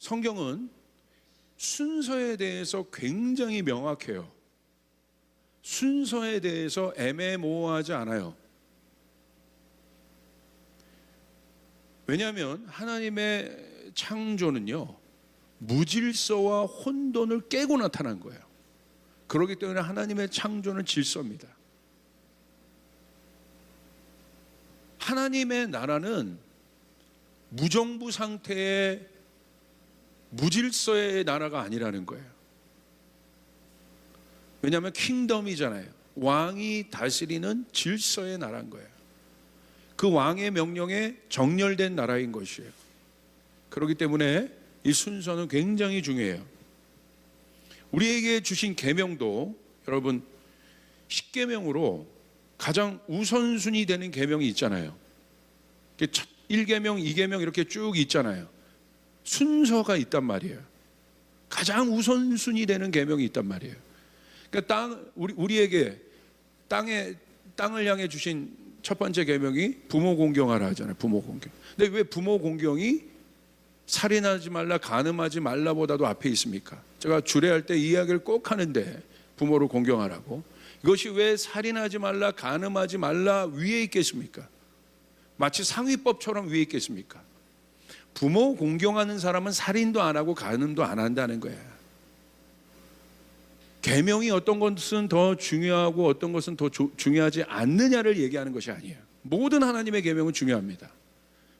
성경은 순서에 대해서 굉장히 명확해요. 순서에 대해서 애매모호하지 않아요. 왜냐하면 하나님의 창조는요, 무질서와 혼돈을 깨고 나타난 거예요. 그렇기 때문에 하나님의 창조는 질서입니다. 하나님의 나라는 무정부 상태의 무질서의 나라가 아니라는 거예요. 왜냐하면 킹덤이잖아요. 왕이 다스리는 질서의 나라인 거예요. 그 왕의 명령에 정렬된 나라인 것이에요. 그렇기 때문에 이 순서는 굉장히 중요해요. 우리에게 주신 계명도 여러분 10계명으로 가장 우선순위 되는 계명이 있잖아요. 1계명, 2계명 이렇게 쭉 있잖아요. 순서가 있단 말이에요. 가장 우선순위 되는 계명이 있단 말이에요. 그러니까 우리에게 땅을 향해 주신 첫 번째 계명이 부모 공경하라 하잖아요. 부모 공경. 근데 왜 부모 공경이 살인하지 말라, 간음하지 말라보다도 앞에 있습니까? 제가 주례할 때 이야기를 꼭 하는데 부모를 공경하라고. 이것이 왜 살인하지 말라, 간음하지 말라 위에 있겠습니까? 마치 상위법처럼 위에 있겠습니까? 부모 공경하는 사람은 살인도 안 하고 간음도 안 한다는 거예요. 계명이 어떤 것은 더 중요하고 어떤 것은 더 중요하지 않느냐를 얘기하는 것이 아니에요. 모든 하나님의 계명은 중요합니다.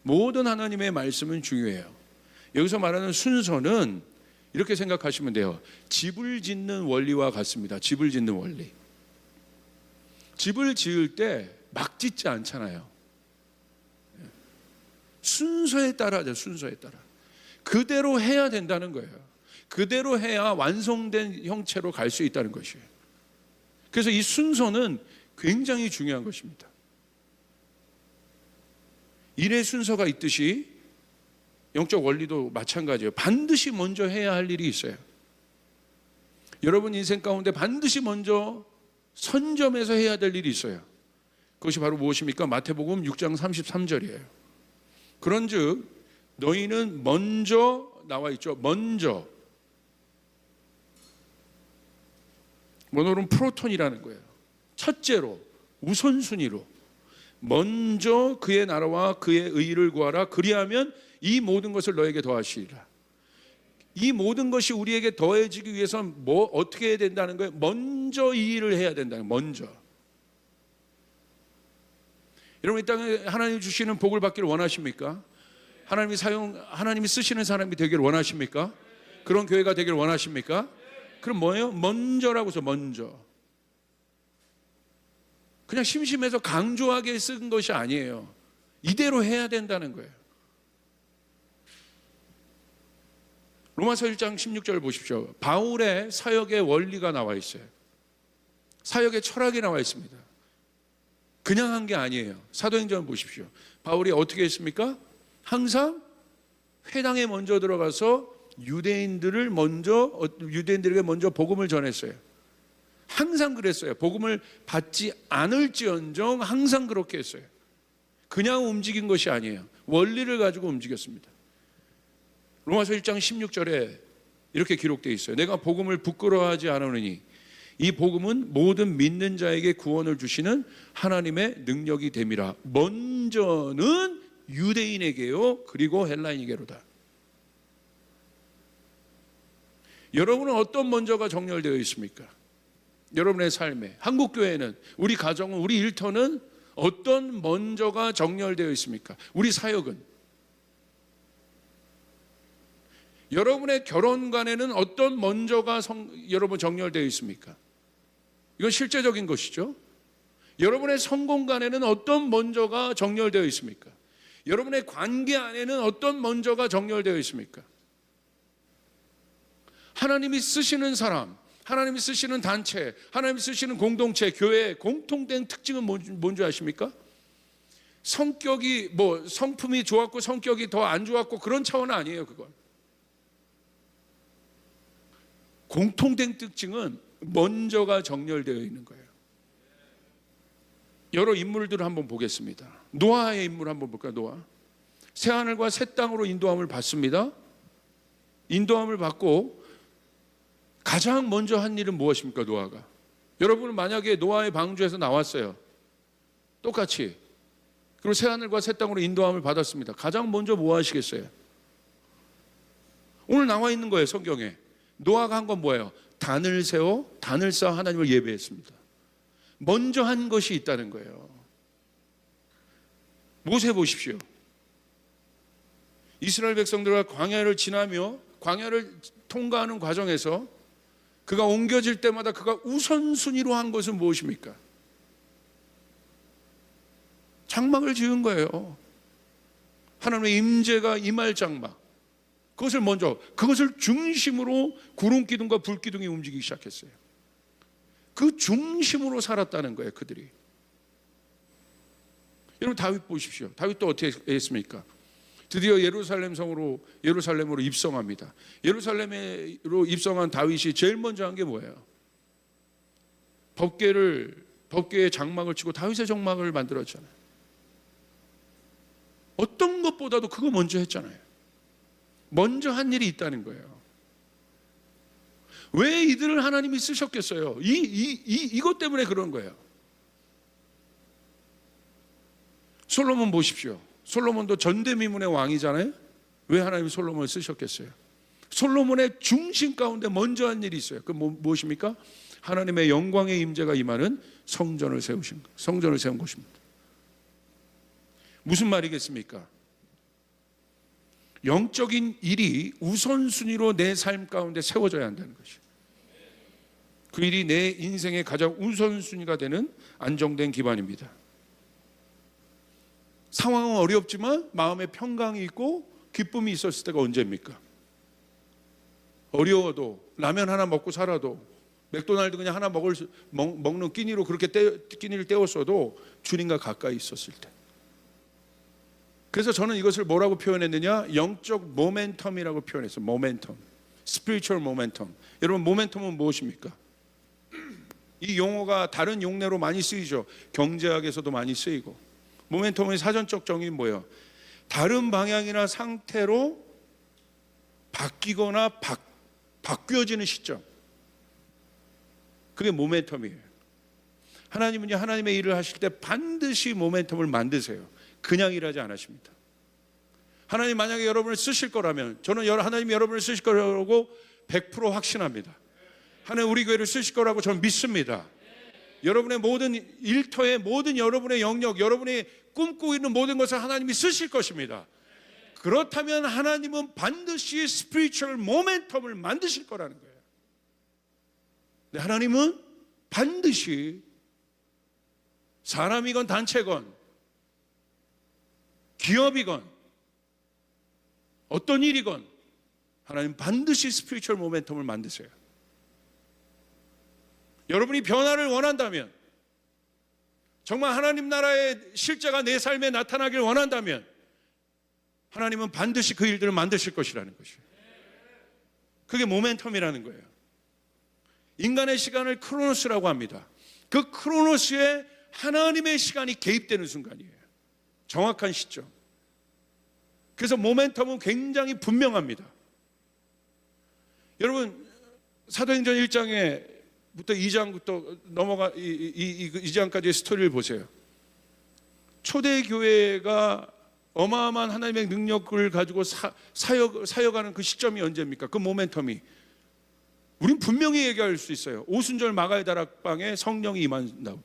모든 하나님의 말씀은 중요해요. 여기서 말하는 순서는 이렇게 생각하시면 돼요. 집을 짓는 원리와 같습니다. 집을 짓는 원리. 집을 지을 때 막 짓지 않잖아요. 순서에 따라 하죠. 순서에 따라. 그대로 해야 된다는 거예요. 그대로 해야 완성된 형체로 갈 수 있다는 것이에요. 그래서 이 순서는 굉장히 중요한 것입니다. 일의 순서가 있듯이 영적 원리도 마찬가지예요. 반드시 먼저 해야 할 일이 있어요. 여러분 인생 가운데 반드시 먼저 선점해서 해야 될 일이 있어요. 그것이 바로 무엇입니까? 마태복음 6장 33절이에요. 그런즉 너희는 먼저 나와 있죠. 먼저 원어로는 프로톤이라는 거예요. 첫째로 우선순위로 먼저 그의 나라와 그의 의를 구하라. 그리하면 이 모든 것을 너에게 더하시리라. 이 모든 것이 우리에게 더해지기 위해서 어떻게 해야 된다는 거예요? 먼저 이 일을 해야 된다는 거예요. 먼저. 여러분 이 땅에 하나님이 주시는 복을 받기를 원하십니까? 하나님이 쓰시는 사람이 되기를 원하십니까? 그런 교회가 되기를 원하십니까? 그럼 뭐예요? 먼저라고 해서 먼저. 그냥 심심해서 강조하게 쓴 것이 아니에요. 이대로 해야 된다는 거예요. 로마서 1장 16절 보십시오. 바울의 사역의 원리가 나와 있어요. 사역의 철학이 나와 있습니다. 그냥 한 게 아니에요. 사도행전 보십시오. 바울이 어떻게 했습니까? 항상 회당에 먼저 들어가서 유대인들에게 먼저 복음을 전했어요. 항상 그랬어요. 복음을 받지 않을지언정 항상 그렇게 했어요. 그냥 움직인 것이 아니에요. 원리를 가지고 움직였습니다. 로마서 1장 16절에 이렇게 기록되어 있어요. 내가 복음을 부끄러워하지 않으니 이 복음은 모든 믿는 자에게 구원을 주시는 하나님의 능력이 됨이라. 먼저는 유대인에게요 그리고 헬라인에게로다. 여러분은 어떤 먼저가 정렬되어 있습니까? 여러분의 삶에, 한국교회는, 우리 가정은, 우리 일터는 어떤 먼저가 정렬되어 있습니까? 우리 사역은, 여러분의 결혼관에는 어떤 먼저가 여러분 정렬되어 있습니까? 이건 실제적인 것이죠. 여러분의 성공관에는 어떤 먼저가 정렬되어 있습니까? 여러분의 관계 안에는 어떤 먼저가 정렬되어 있습니까? 하나님이 쓰시는 사람, 하나님이 쓰시는 단체, 하나님이 쓰시는 공동체, 교회의 공통된 특징은 뭔지 아십니까? 성격이 성품이 좋았고 성격이 더 안 좋았고 그런 차원은 아니에요. 그건 공통된 특징은 먼저가 정렬되어 있는 거예요. 여러 인물들을 한번 보겠습니다. 노아의 인물 한번 볼까요? 노아. 새하늘과 새 땅으로 인도함을 받습니다. 인도함을 받고 가장 먼저 한 일은 무엇입니까? 노아가. 여러분은 만약에 노아의 방주에서 나왔어요. 똑같이. 그리고 새하늘과 새 땅으로 인도함을 받았습니다. 가장 먼저 뭐 하시겠어요? 오늘 나와 있는 거예요, 성경에. 노아가 한 건 뭐예요? 단을 세워 단을 쌓아 하나님을 예배했습니다. 먼저 한 것이 있다는 거예요. 모세 보십시오. 이스라엘 백성들과 광야를 지나며 광야를 통과하는 과정에서 그가 옮겨질 때마다 그가 우선순위로 한 것은 무엇입니까? 장막을 지은 거예요. 하나님의 임재가 임할 장막. 그것을 중심으로 구름 기둥과 불 기둥이 움직이기 시작했어요. 그 중심으로 살았다는 거예요, 그들이. 여러분, 다윗 보십시오. 다윗도 어떻게 했습니까? 드디어 예루살렘으로 입성합니다. 예루살렘으로 입성한 다윗이 제일 먼저 한 게 뭐예요? 법궤의 장막을 치고 다윗의 정막을 만들었잖아요. 어떤 것보다도 그거 먼저 했잖아요. 먼저 한 일이 있다는 거예요. 왜 이들을 하나님이 쓰셨겠어요? 이것 때문에 그런 거예요. 솔로몬 보십시오. 솔로몬도 전대미문의 왕이잖아요. 왜 하나님이 솔로몬을 쓰셨겠어요? 솔로몬의 중심 가운데 먼저 한 일이 있어요. 그 무엇입니까? 하나님의 영광의 임재가 임하는 성전을 세운 것입니다. 무슨 말이겠습니까? 영적인 일이 우선순위로 내 삶 가운데 세워져야 한다는 것이에요. 그 일이 내 인생의 가장 우선순위가 되는 안정된 기반입니다. 상황은 어렵지만 마음에 평강이 있고 기쁨이 있었을 때가 언제입니까? 어려워도 라면 하나 먹고 살아도 맥도날드 그냥 하나 먹는 끼니로 그렇게 끼니를 때웠어도 주님과 가까이 있었을 때. 그래서 저는 이것을 뭐라고 표현했느냐? 영적 모멘텀이라고 표현했어요. 모멘텀, 스피리추얼 모멘텀. 여러분, 모멘텀은 무엇입니까? 이 용어가 다른 용례로 많이 쓰이죠. 경제학에서도 많이 쓰이고. 모멘텀의 사전적 정의는 뭐예요? 다른 방향이나 상태로 바뀌거나 바뀌어지는 시점. 그게 모멘텀이에요. 하나님은요, 하나님의 일을 하실 때 반드시 모멘텀을 만드세요. 그냥 일하지 않으십니다. 하나님 만약에 여러분을 쓰실 거라면, 저는 하나님이 여러분을 쓰실 거라고 100% 확신합니다. 하나님 우리 교회를 쓰실 거라고 저는 믿습니다. 여러분의 모든 일터에 모든 여러분의 영역, 여러분이 꿈꾸고 있는 모든 것을 하나님이 쓰실 것입니다. 그렇다면 하나님은 반드시 스피리추얼 모멘텀을 만드실 거라는 거예요. 근데 하나님은 반드시 사람이건 단체건 기업이건 어떤 일이건 하나님 반드시 스피리추얼 모멘텀을 만드세요. 여러분이 변화를 원한다면, 정말 하나님 나라의 실제가 내 삶에 나타나길 원한다면 하나님은 반드시 그 일들을 만드실 것이라는 것이에요. 그게 모멘텀이라는 거예요. 인간의 시간을 크로노스라고 합니다. 그 크로노스에 하나님의 시간이 개입되는 순간이에요. 정확한 시점. 그래서 모멘텀은 굉장히 분명합니다. 여러분, 사도행전 1장부터 2장부터 넘어가 이 2장까지의 스토리를 보세요. 초대교회가 어마어마한 하나님의 능력을 가지고 사역하는 그 시점이 언제입니까? 그 모멘텀이. 우린 분명히 얘기할 수 있어요. 오순절 마가의 다락방에 성령이 임한다고.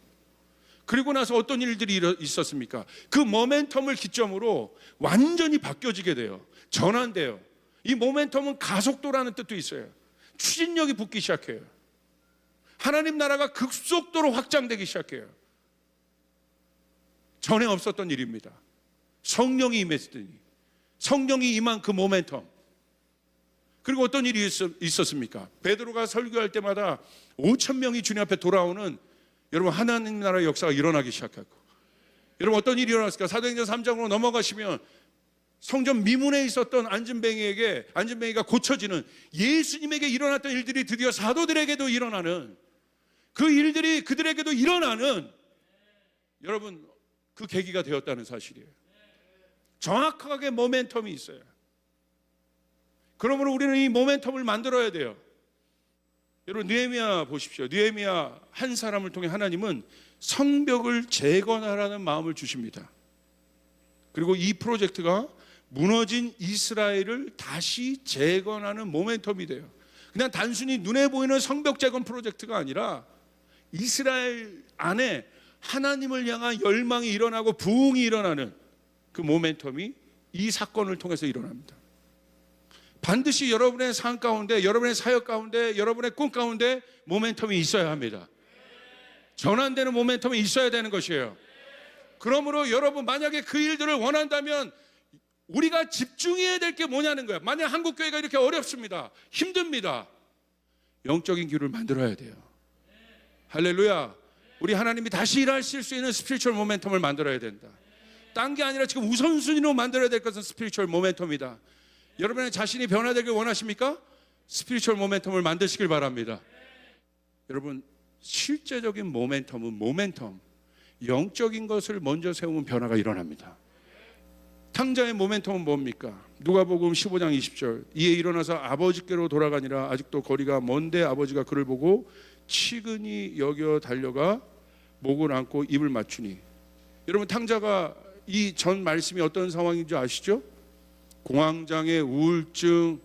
그리고 나서 어떤 일들이 있었습니까? 그 모멘텀을 기점으로 완전히 바뀌어지게 돼요. 전환돼요. 이 모멘텀은 가속도라는 뜻도 있어요. 추진력이 붙기 시작해요. 하나님 나라가 급속도로 확장되기 시작해요. 전에 없었던 일입니다. 성령이 임했더니, 성령이 임한 그 모멘텀. 그리고 어떤 일이 있었습니까? 베드로가 설교할 때마다 5,000명이 주님 앞에 돌아오는, 여러분, 하나님 나라의 역사가 일어나기 시작하고, 여러분 어떤 일이 일어났을까? 사도행전 3장으로 넘어가시면 성전 미문에 있었던 안진뱅이가 고쳐지는, 예수님에게 일어났던 일들이 드디어 사도들에게도 일어나는, 그 일들이 그들에게도 일어나는, 여러분, 그 계기가 되었다는 사실이에요. 정확하게 모멘텀이 있어요. 그러므로 우리는 이 모멘텀을 만들어야 돼요. 여러분 느헤미야 보십시오. 느헤미야 한 사람을 통해 하나님은 성벽을 재건하라는 마음을 주십니다. 그리고 이 프로젝트가 무너진 이스라엘을 다시 재건하는 모멘텀이 돼요. 그냥 단순히 눈에 보이는 성벽 재건 프로젝트가 아니라 이스라엘 안에 하나님을 향한 열망이 일어나고 부흥이 일어나는 그 모멘텀이 이 사건을 통해서 일어납니다. 반드시 여러분의 삶 가운데, 여러분의 사역 가운데, 여러분의 꿈 가운데 모멘텀이 있어야 합니다. 전환되는 모멘텀이 있어야 되는 것이에요. 그러므로 여러분 만약에 그 일들을 원한다면 우리가 집중해야 될 게 뭐냐는 거예요. 만약 한국교회가 이렇게 어렵습니다, 힘듭니다, 영적인 기회를 만들어야 돼요. 할렐루야. 우리 하나님이 다시 일하실 수 있는 스피리추얼 모멘텀을 만들어야 된다. 딴 게 아니라 지금 우선순위로 만들어야 될 것은 스피리추얼 모멘텀이다. 여러분의 자신이 변화되길 원하십니까? 스피리추얼 모멘텀을 만드시길 바랍니다. 여러분 실제적인 모멘텀은 모멘텀, 영적인 것을 먼저 세우면 변화가 일어납니다. 탕자의 모멘텀은 뭡니까? 누가복음 15장 20절. 이에 일어나서 아버지께로 돌아가니라. 아직도 거리가 먼데 아버지가 그를 보고 치근히 여겨 달려가 목을 안고 입을 맞추니. 여러분 탕자가 이 전 말씀이 어떤 상황인지 아시죠? 공황장애, 우울증,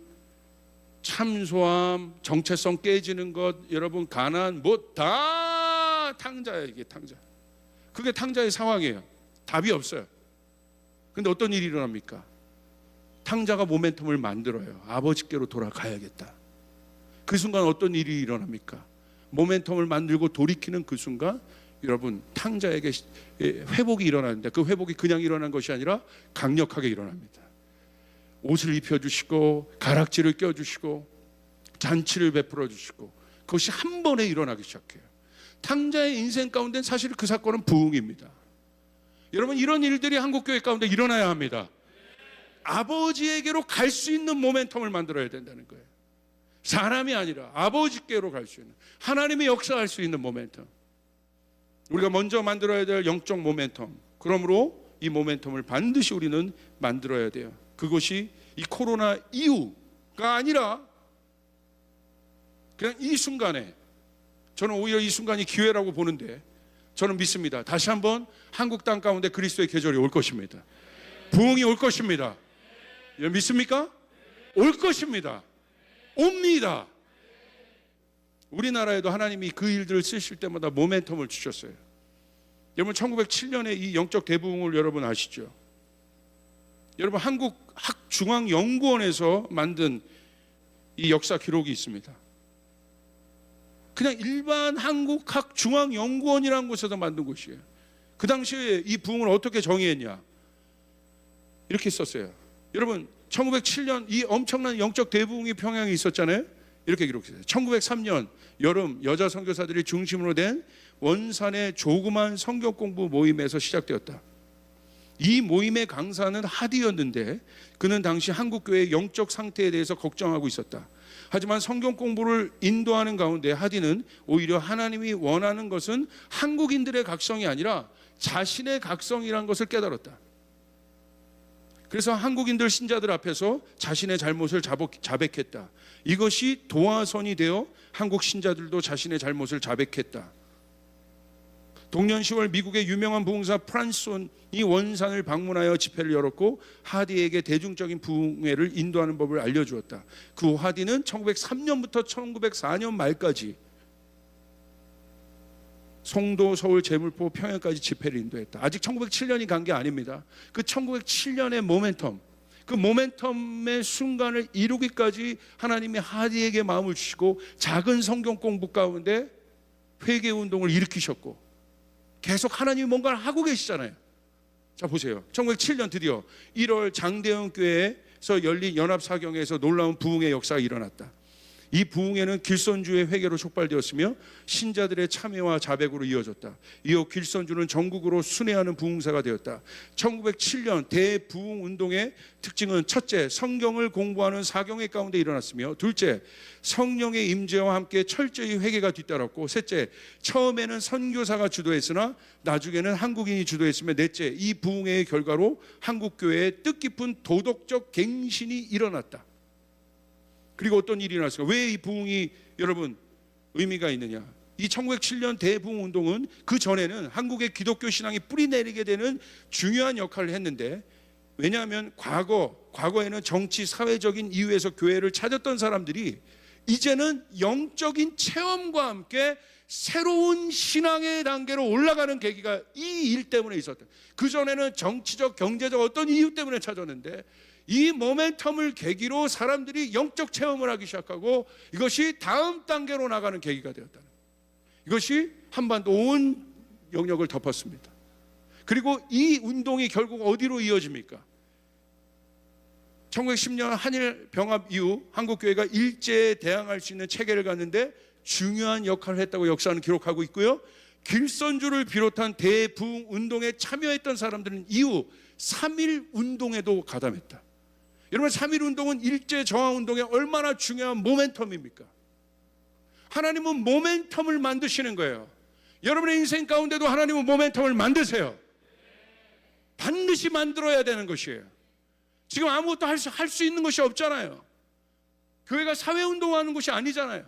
참소함, 정체성 깨지는 것, 여러분 가난, 뭐 다 탕자예요. 이게 탕자. 그게 탕자의 상황이에요. 답이 없어요. 근데 어떤 일이 일어납니까? 탕자가 모멘텀을 만들어요. 아버지께로 돌아가야겠다. 그 순간 어떤 일이 일어납니까? 모멘텀을 만들고 돌이키는 그 순간 여러분 탕자에게 회복이 일어나는데 그 회복이 그냥 일어난 것이 아니라 강력하게 일어납니다. 옷을 입혀주시고 가락지를 껴주시고 잔치를 베풀어 주시고 그것이 한 번에 일어나기 시작해요. 탕자의 인생 가운데 사실 그 사건은 부흥입니다. 여러분 이런 일들이 한국교회 가운데 일어나야 합니다. 아버지에게로 갈 수 있는 모멘텀을 만들어야 된다는 거예요. 사람이 아니라 아버지께로 갈 수 있는, 하나님이 역사할 수 있는 모멘텀, 우리가 먼저 만들어야 될 영적 모멘텀. 그러므로 이 모멘텀을 반드시 우리는 만들어야 돼요. 그것이 이 코로나 이후가 아니라 그냥 이 순간에, 저는 오히려 이 순간이 기회라고 보는데 저는 믿습니다. 다시 한번 한국 땅 가운데 그리스도의 계절이 올 것입니다. 부흥이 올 것입니다. 믿습니까? 올 것입니다. 옵니다. 우리나라에도 하나님이 그 일들을 쓰실 때마다 모멘텀을 주셨어요. 여러분 1907년에 이 영적 대부흥을 여러분 아시죠? 여러분 한국학중앙연구원에서 만든 이 역사 기록이 있습니다. 그냥 일반 한국학중앙연구원이라는 곳에서 만든 곳이에요. 그 당시에 이 부흥을 어떻게 정의했냐, 이렇게 썼어요. 여러분 1907년 이 엄청난 영적 대부흥이 평양에 있었잖아요. 이렇게 기록했어요. 1903년 여름 여자 선교사들이 중심으로 된 원산의 조그만 성경 공부 모임에서 시작되었다. 이 모임의 강사는 하디였는데 그는 당시 한국교회의 영적 상태에 대해서 걱정하고 있었다. 하지만 성경 공부를 인도하는 가운데 하디는 오히려 하나님이 원하는 것은 한국인들의 각성이 아니라 자신의 각성이라는 것을 깨달았다. 그래서 한국인들 신자들 앞에서 자신의 잘못을 자백했다. 이것이 도화선이 되어 한국 신자들도 자신의 잘못을 자백했다. 동년 10월 미국의 유명한 부흥사 프란손이 원산을 방문하여 집회를 열었고 하디에게 대중적인 부흥회를 인도하는 법을 알려주었다. 그 후 하디는 1903년부터 1904년 말까지 송도, 서울, 제물포, 평양까지 집회를 인도했다. 아직 1907년이 간 게 아닙니다. 그 1907년의 모멘텀, 그 모멘텀의 순간을 이루기까지 하나님이 하디에게 마음을 주시고 작은 성경 공부 가운데 회개 운동을 일으키셨고 계속 하나님이 뭔가를 하고 계시잖아요. 자 보세요. 1907년 드디어 1월 장대현 교회에서 열린 연합사경에서 놀라운 부흥의 역사가 일어났다. 이 부흥회는 길선주의 회개로 촉발되었으며 신자들의 참여와 자백으로 이어졌다. 이어 길선주는 전국으로 순회하는 부흥사가 되었다. 1907년 대부흥 운동의 특징은 첫째, 성경을 공부하는 사경회 가운데 일어났으며 둘째, 성령의 임재와 함께 철저히 회개가 뒤따랐고 셋째, 처음에는 선교사가 주도했으나 나중에는 한국인이 주도했으며 넷째, 이 부흥회의 결과로 한국교회에 뜻깊은 도덕적 갱신이 일어났다. 그리고 어떤 일이 일어났을까? 왜 이 부흥이 여러분 의미가 있느냐? 이 1907년 대부흥운동은 그 전에는 한국의 기독교 신앙이 뿌리 내리게 되는 중요한 역할을 했는데, 왜냐하면 과거에는 정치 사회적인 이유에서 교회를 찾았던 사람들이 이제는 영적인 체험과 함께 새로운 신앙의 단계로 올라가는 계기가 이 일 때문에 있었다. 그 전에는 정치적 경제적 어떤 이유 때문에 찾았는데, 이 모멘텀을 계기로 사람들이 영적 체험을 하기 시작하고 이것이 다음 단계로 나가는 계기가 되었다는, 이것이 한반도 온 영역을 덮었습니다. 그리고 이 운동이 결국 어디로 이어집니까? 1910년 한일 병합 이후 한국교회가 일제에 대항할 수 있는 체계를 갖는데 중요한 역할을 했다고 역사는 기록하고 있고요. 길선주를 비롯한 대부흥 운동에 참여했던 사람들은 이후 3.1 운동에도 가담했다. 여러분, 3.1 운동은 일제 저항 운동에 얼마나 중요한 모멘텀입니까? 하나님은 모멘텀을 만드시는 거예요. 여러분의 인생 가운데도 하나님은 모멘텀을 만드세요. 반드시 만들어야 되는 것이에요. 지금 아무것도 할 수 있는 것이 없잖아요. 교회가 사회운동하는 것이 아니잖아요.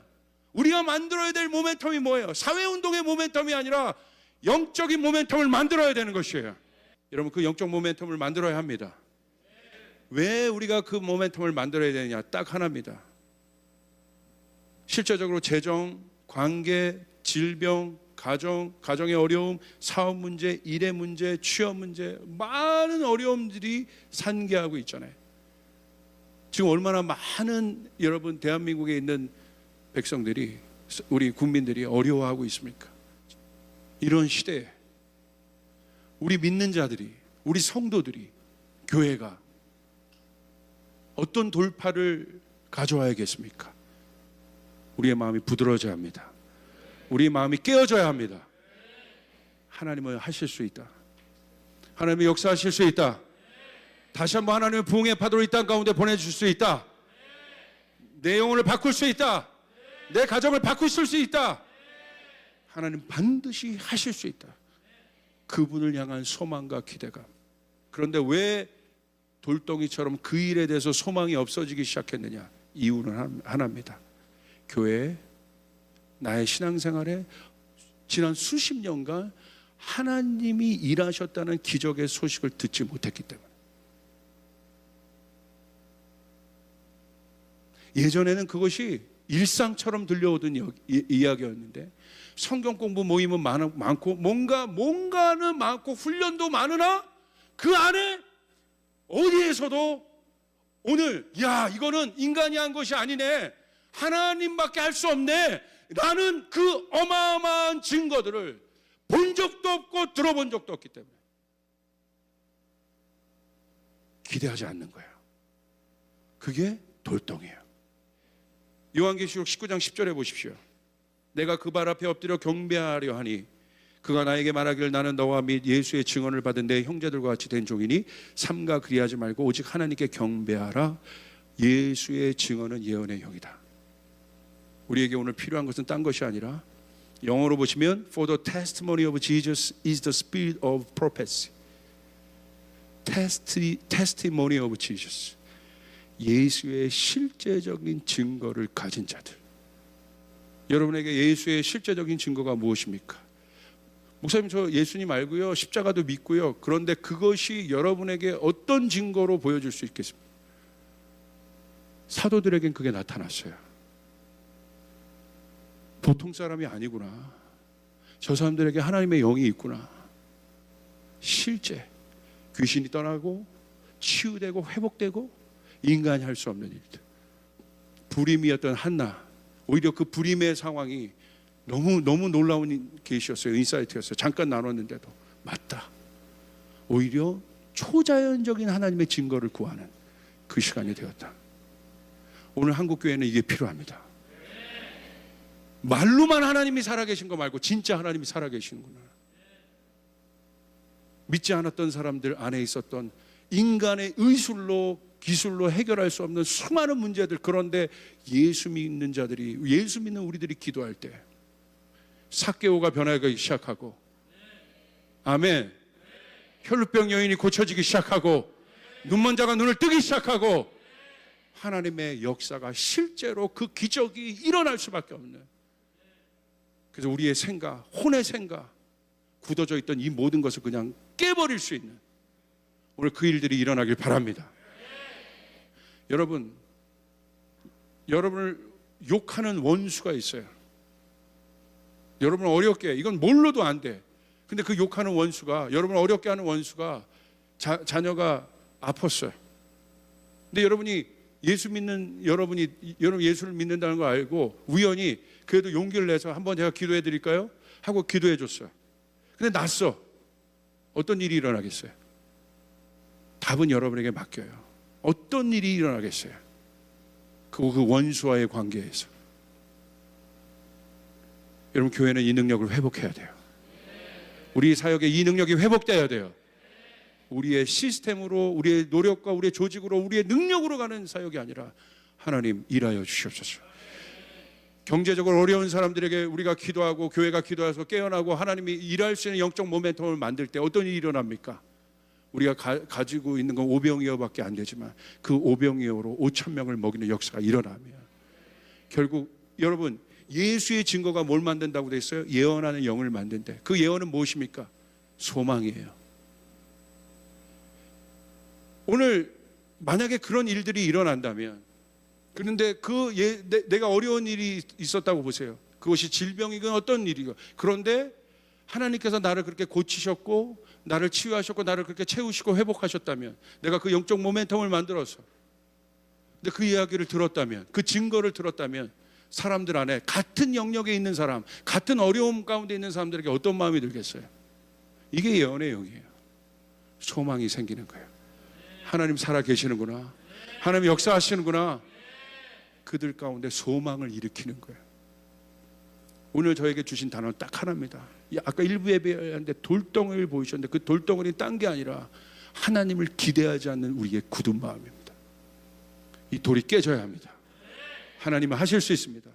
우리가 만들어야 될 모멘텀이 뭐예요? 사회운동의 모멘텀이 아니라 영적인 모멘텀을 만들어야 되는 것이에요. 여러분, 그 영적 모멘텀을 만들어야 합니다. 왜 우리가 그 모멘텀을 만들어야 되느냐? 딱 하나입니다. 실제적으로 재정, 관계, 질병, 가정의 어려움, 사업 문제, 일의 문제, 취업 문제, 많은 어려움들이 산계하고 있잖아요. 지금 얼마나 많은 여러분 대한민국에 있는 백성들이, 우리 국민들이 어려워하고 있습니까? 이런 시대에 우리 믿는 자들이, 우리 성도들이, 교회가 어떤 돌파를 가져와야겠습니까? 우리의 마음이 부드러워져야 합니다. 우리의 마음이 깨어져야 합니다. 하나님은 하실 수 있다. 하나님이 역사하실 수 있다. 다시 한번 하나님의 부흥의 파도를 이 땅 가운데 보내줄 수 있다. 내 영혼을 바꿀 수 있다. 내 가정을 바꾸실 수 있다. 하나님 반드시 하실 수 있다. 그분을 향한 소망과 기대감. 그런데 왜 돌덩이처럼 그 일에 대해서 소망이 없어지기 시작했느냐? 이유는 하나입니다. 교회에, 나의 신앙생활에 지난 수십 년간 하나님이 일하셨다는 기적의 소식을 듣지 못했기 때문에. 예전에는 그것이 일상처럼 들려오던 이야기였는데, 성경 공부 모임은 많고 뭔가는 많고 훈련도 많으나 그 안에 어디에서도 오늘 이거는 인간이 한 것이 아니네, 하나님밖에 할 수 없네 라는 그 어마어마한 증거들을 본 적도 없고 들어본 적도 없기 때문에 기대하지 않는 거예요. 그게 돌덩이에요. 요한계시록 19장 10절에 보십시오. 내가 그 발 앞에 엎드려 경배하려 하니 그가 나에게 말하기를 나는 너와 및 예수의 증언을 받은 내 형제들과 같이 된 종이니 삼가 그리하지 말고 오직 하나님께 경배하라. 예수의 증언은 예언의 영이다. 우리에게 오늘 필요한 것은 딴 것이 아니라, 영어로 보시면 For the testimony of Jesus is the spirit of prophecy. Testimony of Jesus. 예수의 실제적인 증거를 가진 자들. 여러분에게 예수의 실제적인 증거가 무엇입니까? 목사님, 저 예수님 알고요, 십자가도 믿고요. 그런데 그것이 여러분에게 어떤 증거로 보여줄 수 있겠습니까? 사도들에겐 그게 나타났어요. 보통 사람이 아니구나. 저 사람들에게 하나님의 영이 있구나. 실제 귀신이 떠나고 치유되고 회복되고 인간이 할 수 없는 일들. 불임이었던 한나, 오히려 그 불임의 상황이 너무 놀라운 계시였어요. 인사이트였어요. 잠깐 나눴는데도 맞다. 오히려 초자연적인 하나님의 증거를 구하는 그 시간이 되었다. 오늘 한국교회는 이게 필요합니다. 말로만 하나님이 살아계신 거 말고 진짜 하나님이 살아계시는구나. 믿지 않았던 사람들 안에 있었던 인간의 의술로 기술로 해결할 수 없는 수많은 문제들, 그런데 예수 믿는 자들이, 예수 믿는 우리들이 기도할 때 삭개오가 변하기 시작하고, 아멘, 혈루병 여인이 고쳐지기 시작하고, 눈먼 자가 눈을 뜨기 시작하고, 하나님의 역사가 실제로 그 기적이 일어날 수밖에 없는. 그래서 우리의 생각, 혼의 생각, 굳어져 있던 이 모든 것을 그냥 깨버릴 수 있는 오늘 그 일들이 일어나길 바랍니다. 여러분, 여러분을 욕하는 원수가 있어요. 여러분을 어렵게, 이건 몰라도 안 돼. 근데 그 욕하는 원수가, 여러분을 어렵게 하는 원수가 자녀가 아팠어요. 근데 여러분 예수를 믿는다는 걸 알고 우연히 그래도 용기를 내서 한번 제가 기도해 드릴까요? 하고 기도해 줬어요. 근데 났어. 어떤 일이 일어나겠어요? 답은 여러분에게 맡겨요. 어떤 일이 일어나겠어요? 그 원수와의 관계에서. 여러분, 교회는 이 능력을 회복해야 돼요. 우리 사역에 이 능력이 회복돼야 돼요. 우리의 시스템으로, 우리의 노력과 우리의 조직으로, 우리의 능력으로 가는 사역이 아니라 하나님 일하여 주시옵소서. 경제적으로 어려운 사람들에게 우리가 기도하고 교회가 기도해서 깨어나고 하나님이 일할 수 있는 영적 모멘텀을 만들 때 어떤 일이 일어납니까? 우리가 가지고 있는 건 오병이어밖에 안 되지만 그 오병이어로 5,000명을 먹이는 역사가 일어나면 결국 여러분, 예수의 증거가 뭘 만든다고 돼 있어요? 예언하는 영을 만든대. 그 예언은 무엇입니까? 소망이에요. 오늘 만약에 그런 일들이 일어난다면, 그런데 내가 어려운 일이 있었다고 보세요. 그것이 질병이건 어떤 일이건. 그런데 하나님께서 나를 그렇게 고치셨고 나를 치유하셨고 나를 그렇게 채우시고 회복하셨다면, 내가 그 영적 모멘텀을 만들어서 근데 그 이야기를 들었다면, 그 증거를 들었다면 사람들 안에 같은 영역에 있는 사람, 같은 어려움 가운데 있는 사람들에게 어떤 마음이 들겠어요? 이게 예언의 영이에요. 소망이 생기는 거예요. 하나님 살아 계시는구나, 하나님 역사하시는구나. 그들 가운데 소망을 일으키는 거예요. 오늘 저에게 주신 단어는 딱 하나입니다. 아까 일부 예배하는데 돌덩이를 보이셨는데 그 돌덩이는 딴 게 아니라 하나님을 기대하지 않는 우리의 굳은 마음입니다. 이 돌이 깨져야 합니다. 하나님은 하실 수 있습니다.